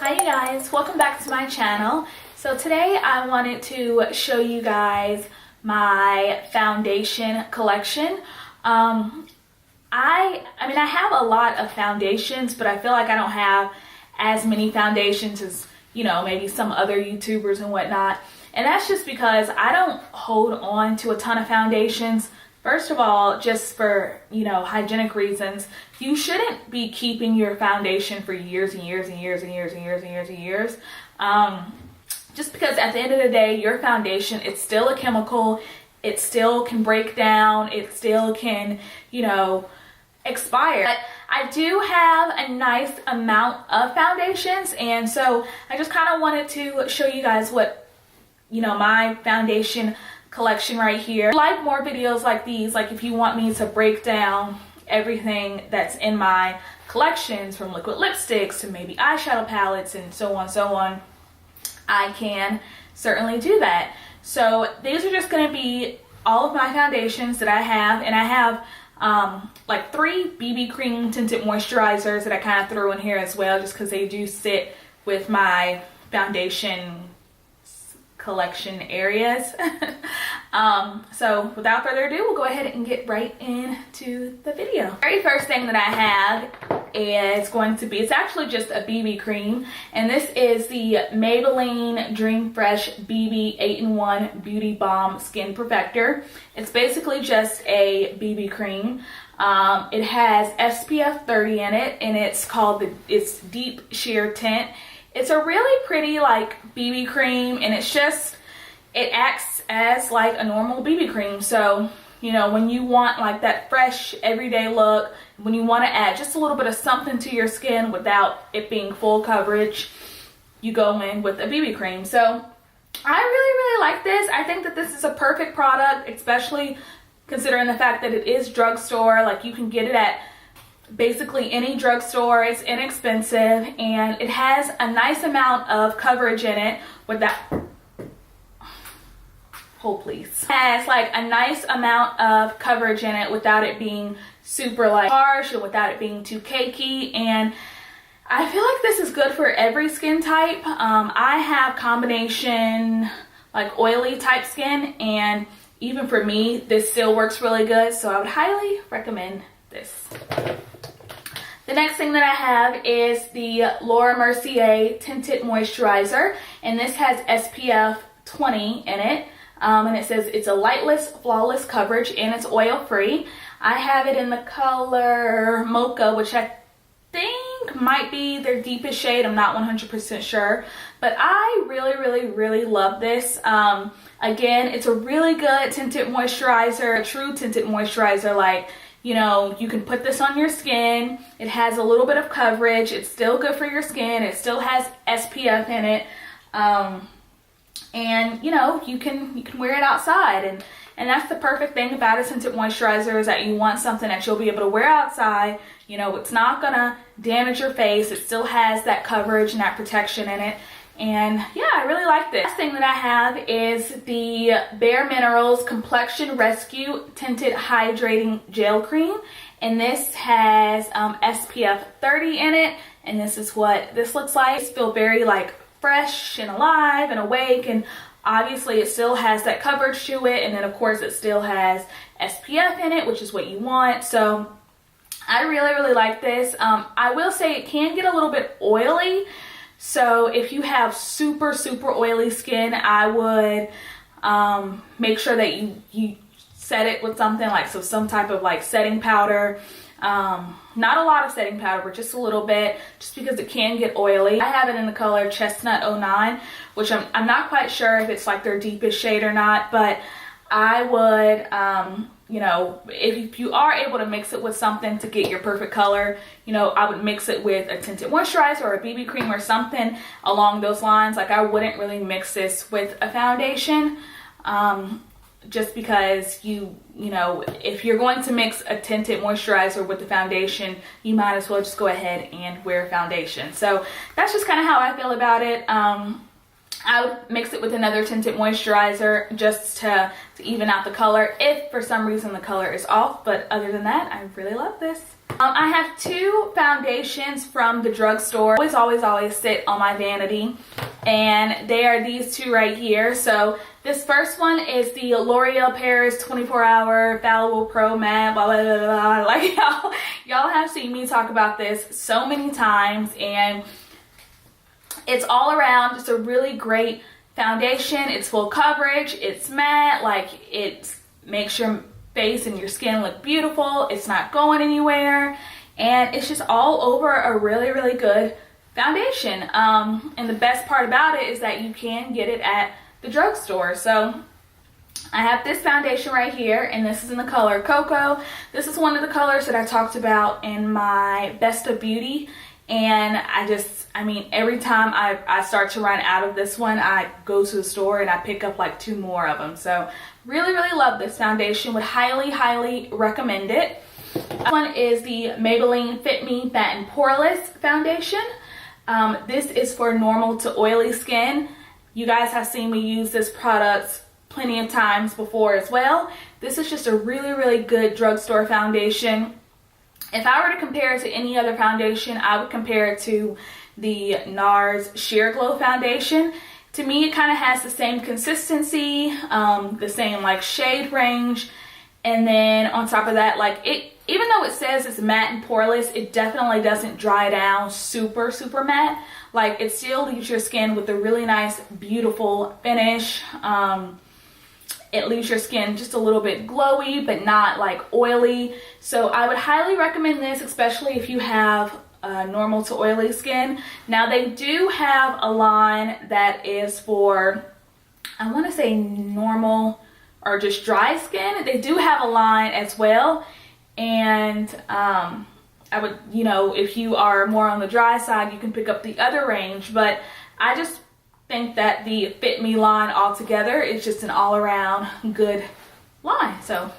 Hi you guys, welcome back to my channel. So today I wanted to show you guys my foundation collection. I have a lot of foundations, but I feel like I don't have as many foundations as, you know, maybe some other YouTubers and whatnot. And that's just because I don't hold on to a ton of foundations. First of all, just for, you know, hygienic reasons, you shouldn't be keeping your foundation for years and years and years and years and years and years and years. Just because at the end of the day, your foundation, it's still a chemical. It still can break down. It still can, you know, expire. But I do have a nice amount of foundations, and so I just kind of wanted to show you guys what, you know, my foundation collection right here. If you like more videos like these, like if you want me to break down everything that's in my collections, from liquid lipsticks to maybe eyeshadow palettes and so on, I can certainly do that. So these are just going to be all of my foundations that I have, and I have like 3 BB cream tinted moisturizers that I kind of threw in here as well, just because they do sit with my foundation collection areas. So without further ado, we'll go ahead and get right into the video. The very first thing that I have is going to be, it's actually just a BB cream, and this is the Maybelline Dream Fresh BB 8-in-1 Beauty Balm Skin Perfector. It's basically just a BB cream. It has SPF 30 in it, and it's called it's Deep Sheer Tint. It's a really pretty like BB cream, and it's just, it acts as like a normal BB cream. So, you know, when you want like that fresh everyday look, when you want to add just a little bit of something to your skin without it being full coverage, you go in with a BB cream. So I really like this. I think that this is a perfect product, especially considering the fact that it is drugstore. Like, you can get it at basically any drugstore. It's inexpensive, and it has a nice amount of coverage in it without, hold please. It has like a nice amount of coverage in it without it being super like harsh or without it being too cakey. And I feel like this is good for every skin type. I have combination like oily type skin, and even for me, this still works really good. So I would highly recommend this. The next thing that I have is the Laura Mercier Tinted Moisturizer, and this has SPF 20 in it, and it says it's a lightless, flawless coverage, and it's oil-free. I have it in the color Mocha, which I think might be their deepest shade. I'm not 100% sure, but I really love this. Again, it's a really good tinted moisturizer, a true tinted moisturizer. Like, you know, you can put this on your skin. It has a little bit of coverage. It's still good for your skin. It still has SPF in it. And, you know, you can wear it outside. And that's the perfect thing about a tinted moisturizer, is that you want something that you'll be able to wear outside. You know, it's not going to damage your face. It still has that coverage and that protection in it. And yeah, I really like this. Last thing that I have is the Bare Minerals Complexion Rescue Tinted Hydrating Gel Cream. And this has SPF 30 in it. And this is what this looks like. It feels very like fresh and alive and awake. And obviously it still has that coverage to it. And then of course it still has SPF in it, which is what you want. So I really like this. I will say it can get a little bit oily. So if you have super oily skin, I would make sure that you set it with something like, so some type of like setting powder. Not a lot of setting powder, but just a little bit, just because it can get oily. I have it in the color Chestnut 09, which I'm not quite sure if it's like their deepest shade or not, but I would, you know, if you are able to mix it with something to get your perfect color, you know, I would mix it with a tinted moisturizer or a BB cream or something along those lines. Like, I wouldn't really mix this with a foundation, just because you know, if you're going to mix a tinted moisturizer with the foundation, you might as well just go ahead and wear foundation. So that's just kind of how I feel about it. I would mix it with another tinted moisturizer just to even out the color if for some reason the color is off. But other than that, I really love this. I have two foundations from the drugstore. Always sit on my vanity, and they are these two right here. So this first one is the L'Oreal Paris 24-Hour Fallible Pro Matte, blah, blah, blah, blah. Like y'all have seen me talk about this so many times, and it's all around just a really great foundation. It's full coverage, it's matte, like it makes your face and your skin look beautiful. It's not going anywhere, and it's just all over a really, really good foundation. And the best part about it is that you can get it at the drugstore. So I have this foundation right here, and this is in the color Cocoa. This is one of the colors that I talked about in my Best of Beauty, and I mean, every time I start to run out of this one, I go to the store and I pick up like 2 more of them. So really, really love this foundation. Would highly, highly recommend it. This one is the Maybelline Fit Me Matte and Poreless Foundation. This is for normal to oily skin. You guys have seen me use this product plenty of times before as well. This is just a really, really good drugstore foundation. If I were to compare it to any other foundation, I would compare it to the NARS Sheer Glow foundation. To me, it kind of has the same consistency, the same like shade range, and then on top of that, like even though it says it's matte and poreless, it definitely doesn't dry down super, super matte. Like it still leaves your skin with a really nice, beautiful finish. It leaves your skin just a little bit glowy, but not like oily. So I would highly recommend this, especially if you have normal to oily skin. Now they do have a line that is for, I want to say normal or just dry skin. They do have a line as well. And I would, you know, if you are more on the dry side, you can pick up the other range. But I just think that the Fit Me line altogether is just an all-around good line. So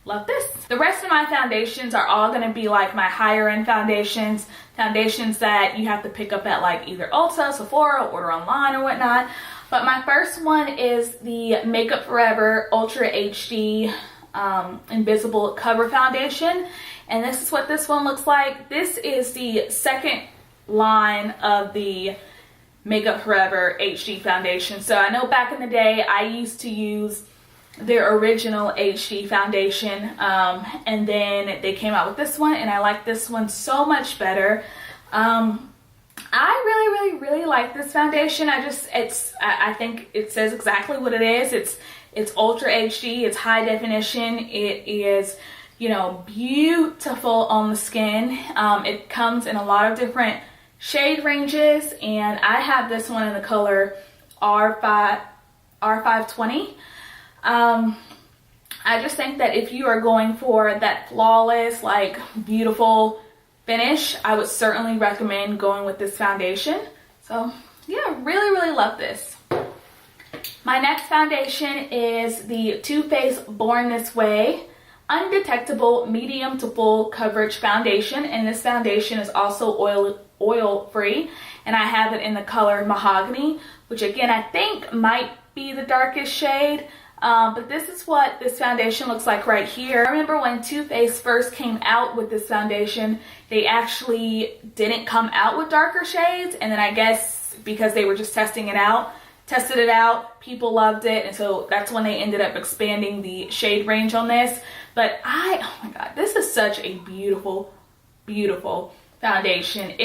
love this. The rest of my foundations are all going to be like my higher end foundations that you have to pick up at like either Ulta, Sephora, order online or whatnot. But my first one is the Makeup Forever Ultra HD Invisible Cover Foundation, and this is what this one looks like. This is the second line of the Makeup Forever HD foundation. So I know back in the day I used to use their original HD foundation, and then they came out with this one, and I like this one so much better. I really like this foundation. I think it says exactly what it is. It's Ultra HD, it's high definition, it is, you know, beautiful on the skin. It comes in a lot of different shade ranges, and I have this one in the color R520. I just think that if you are going for that flawless, like beautiful finish, I would certainly recommend going with this foundation. So yeah, really love this. My next foundation is the Too Faced Born This Way Undetectable Medium to Full Coverage Foundation, and this foundation is also oil free, and I have it in the color Mahogany, which again I think might be the darkest shade. But this is what this foundation looks like right here. I remember when Too Faced first came out with this foundation, they actually didn't come out with darker shades, and then I guess because they were just tested it out, people loved it, and so that's when they ended up expanding the shade range on this. But oh my god, this is such a beautiful foundation.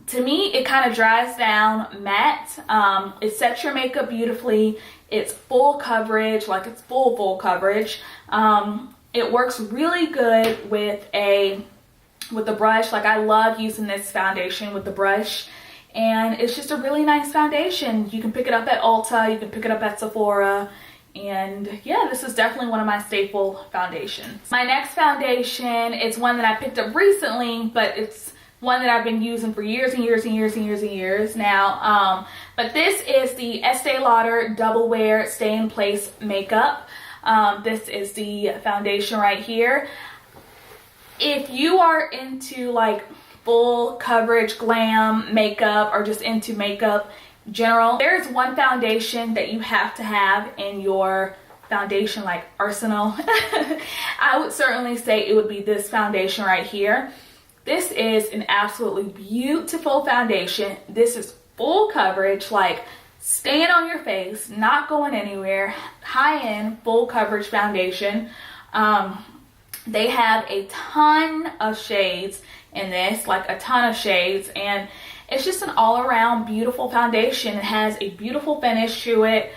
To me, it kind of dries down matte. It sets your makeup beautifully. It's full coverage, like it's full coverage. It works really good with the brush. Like I love using this foundation with the brush, and it's just a really nice foundation. You can pick it up at Ulta, you can pick it up at Sephora, and yeah, this is definitely one of my staple foundations. My next foundation is one that I picked up recently, but it's one that I've been using for years now. But this is the Estee Lauder Double Wear Stay in Place Makeup. This is the foundation right here. If you are into like full coverage glam makeup or just into makeup, general. There's one foundation that you have to have in your foundation like arsenal. I would certainly say it would be this foundation right here. This is an absolutely beautiful foundation. This is full coverage, like staying on your face, not going anywhere, high-end full coverage foundation. They have a ton of shades in this, like a ton of shades, and it's just an all-around beautiful foundation. It has a beautiful finish to it.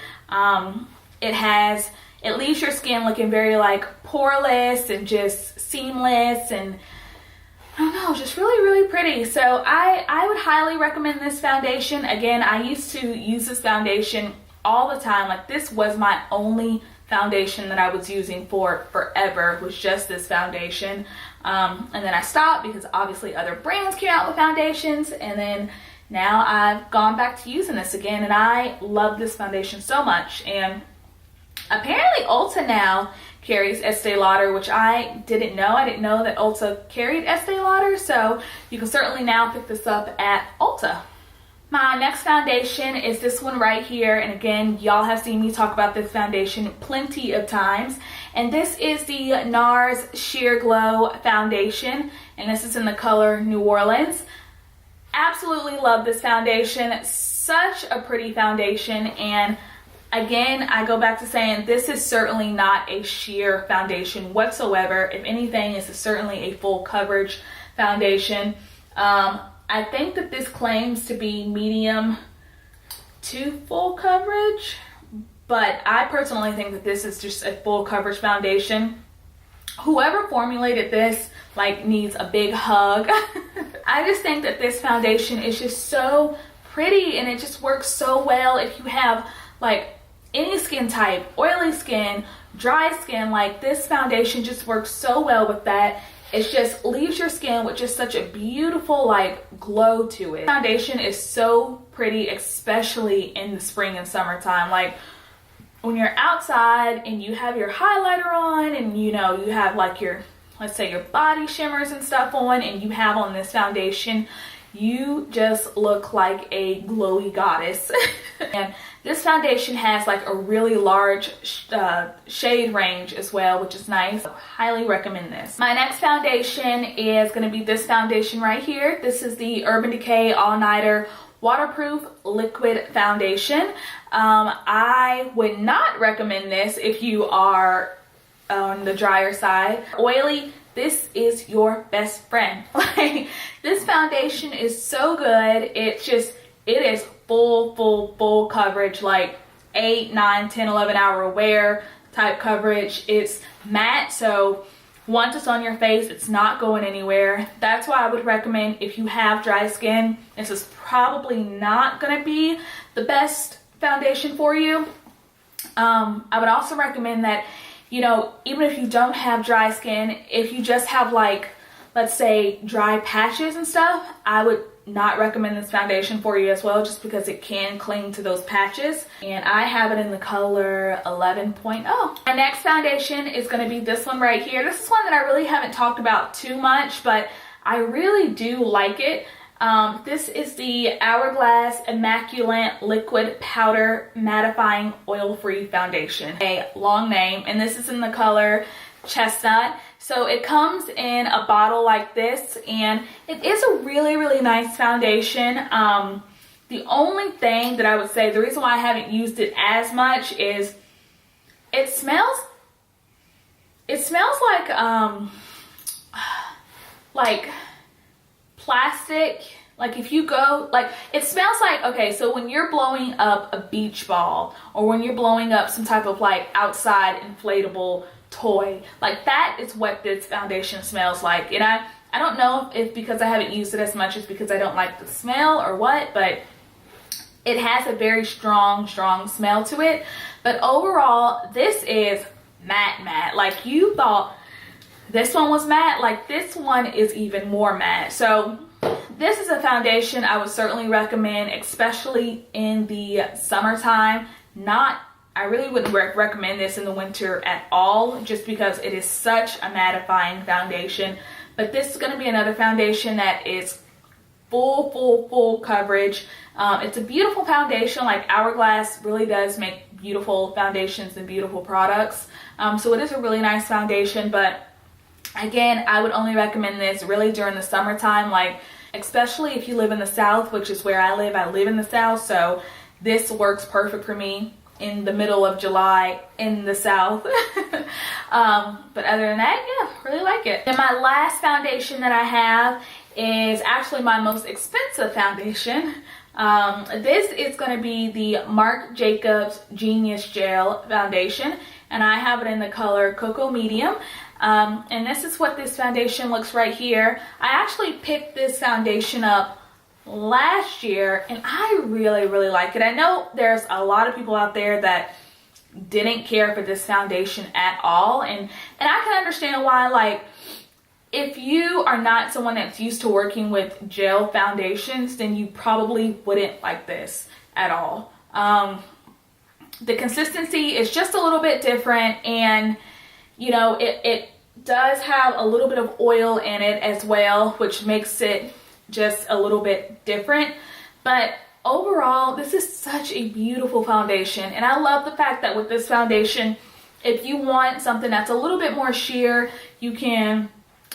It leaves your skin looking very like poreless and just seamless, and I don't know, just really, really pretty. So I would highly recommend this foundation. Again, I used to use this foundation all the time. Like, this was my only foundation that I was using for forever, was just this foundation. And then I stopped because obviously other brands came out with foundations, and then now I've gone back to using this again, and I love this foundation so much. And apparently Ulta now carries Estee Lauder, which I didn't know. I didn't know that Ulta carried Estee Lauder, so you can certainly now pick this up at Ulta. My next foundation is this one right here, and again, y'all have seen me talk about this foundation plenty of times, and this is the NARS Sheer Glow Foundation, and this is in the color New Orleans. Absolutely love this foundation. Such a pretty foundation, and again, I go back to saying this is certainly not a sheer foundation whatsoever. If anything, this is certainly a full coverage foundation. I think that this claims to be medium to full coverage, but I personally think that this is just a full coverage foundation. Whoever formulated this like needs a big hug. I just think that this foundation is just so pretty, and it just works so well if you have like any skin type, oily skin, dry skin. Like, this foundation just works so well with that. It just leaves your skin with just such a beautiful like glow to it. Foundation is so pretty, especially in the spring and summertime. Like, when you're outside and you have your highlighter on, and you know, you have like your, let's say your body shimmers and stuff on, and you have on this foundation, you just look like a glowy goddess. And this foundation has like a really large shade range as well, which is nice. So highly recommend this. My next foundation is going to be this foundation right here. This is the Urban Decay All Nighter Waterproof Liquid Foundation. I would not recommend this if you are on the drier side. Oily, this is your best friend. Like, this foundation is so good. It is full coverage, like 8, 9, 10, 11 hour wear type coverage. It's matte, so once it's on your face, it's not going anywhere. That's why I would recommend, if you have dry skin, this is probably not gonna be the best foundation for you. I would also recommend that, you know, even if you don't have dry skin, if you just have like, let's say dry patches and stuff, I would not recommend this foundation for you as well, just because it can cling to those patches. And I have it in the color 11.0. My next foundation is going to be this one right here. This is one that I really haven't talked about too much, but I really do like it. This is the Hourglass Immaculate Liquid Powder Mattifying Oil-Free Foundation. A long name, and this is in the color Chestnut. So it comes in a bottle like this, and it is a really, really nice foundation. The only thing that I would say, the reason why I haven't used it as much is it smells like plastic. Like, if you go, like, it smells like, okay, so when you're blowing up a beach ball, or when you're blowing up some type of like outside inflatable toy, like that is what this foundation smells like. And I don't know if because I haven't used it as much, it's because I don't like the smell or what, but it has a very strong smell to it. But overall, this is matte. Like, you thought this one was matte, like this one is even more matte. So this is a foundation I would certainly recommend, especially in the summertime. I really wouldn't recommend this in the winter at all, just because it is such a mattifying foundation. But this is going to be another foundation that is full coverage. It's a beautiful foundation. Like, Hourglass really does make beautiful foundations and beautiful products. So it is a really nice foundation, but again, I would only recommend this really during the summertime, like especially if you live in the South, which is where I live. I live in the South, so this works perfect for me in the middle of July in the South. But other than that, yeah, really like it. And my last foundation that I have is actually my most expensive foundation. This is going to be the Marc Jacobs Genius Gel Foundation, and I have it in the color Cocoa Medium. And this is what this foundation looks right here. I actually picked this foundation up last year, and I really like it. I know there's a lot of people out there that didn't care for this foundation at all, and I can understand why. Like, if you are not someone that's used to working with gel foundations, then you probably wouldn't like this at all. The consistency is just a little bit different, and you know, it does have a little bit of oil in it as well, which makes it just a little bit different. But overall, this is such a beautiful foundation, and I love the fact that with this foundation, if you want something that's a little bit more sheer, you can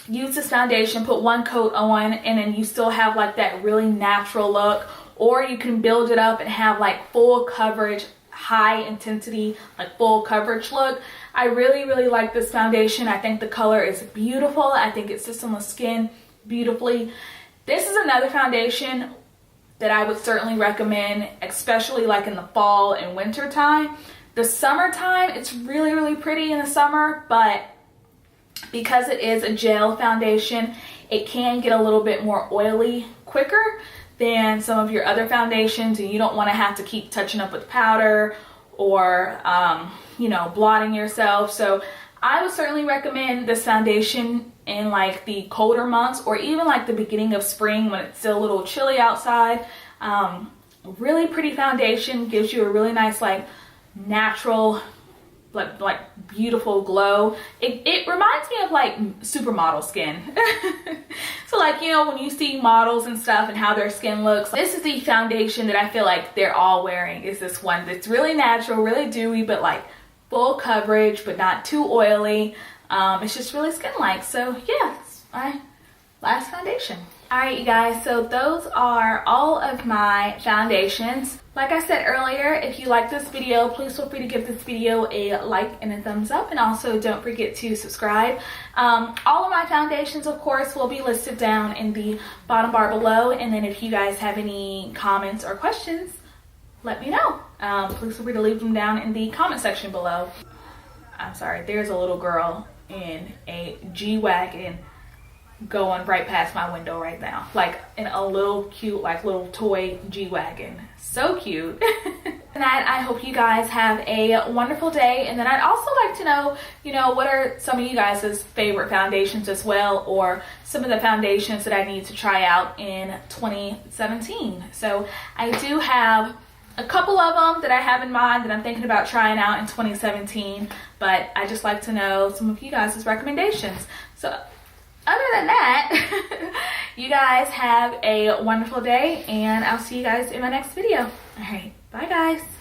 use this foundation, put one coat on, and then you still have like that really natural look. Or you can build it up and have like full coverage, high intensity, like full coverage look. I really like this foundation. I think the color is beautiful. I think it sits on the skin beautifully. This is another foundation that I would certainly recommend, especially like in the fall and winter time. The summertime, it's really pretty in the summer, but because it is a gel foundation, it can get a little bit more oily quicker than some of your other foundations, and you don't want to have to keep touching up with powder or you know, blotting yourself. So I would certainly recommend this foundation in like the colder months, or even like the beginning of spring when it's still a little chilly outside. Really pretty foundation, gives you a really nice like natural like beautiful glow. It reminds me of like supermodel skin. So like, you know, when you see models and stuff and how their skin looks, this is the foundation that I feel like they're all wearing, is this one that's really natural, really dewy, but like full coverage, but not too oily. It's just really skin-like. So yeah, it's my last foundation. Alright, you guys, so those are all of my foundations. Like I said earlier, if you like this video, please feel free to give this video a like and a thumbs up, and also don't forget to subscribe. All of my foundations, of course, will be listed down in the bottom bar below, and then if you guys have any comments or questions, let me know. Please feel free to leave them down in the comment section below. I'm sorry, there's a little girl in a G-Wagon going right past my window right now, like in a little cute like little toy G-Wagon. So cute. And I hope you guys have a wonderful day, and then I'd also like to know, you know, what are some of you guys' favorite foundations as well, or some of the foundations that I need to try out in 2017. So I do have a couple of them that I have in mind that I'm thinking about trying out in 2017, but I just like to know some of you guys' recommendations. So other than that, you guys have a wonderful day, and I'll see you guys in my next video. All right, bye guys.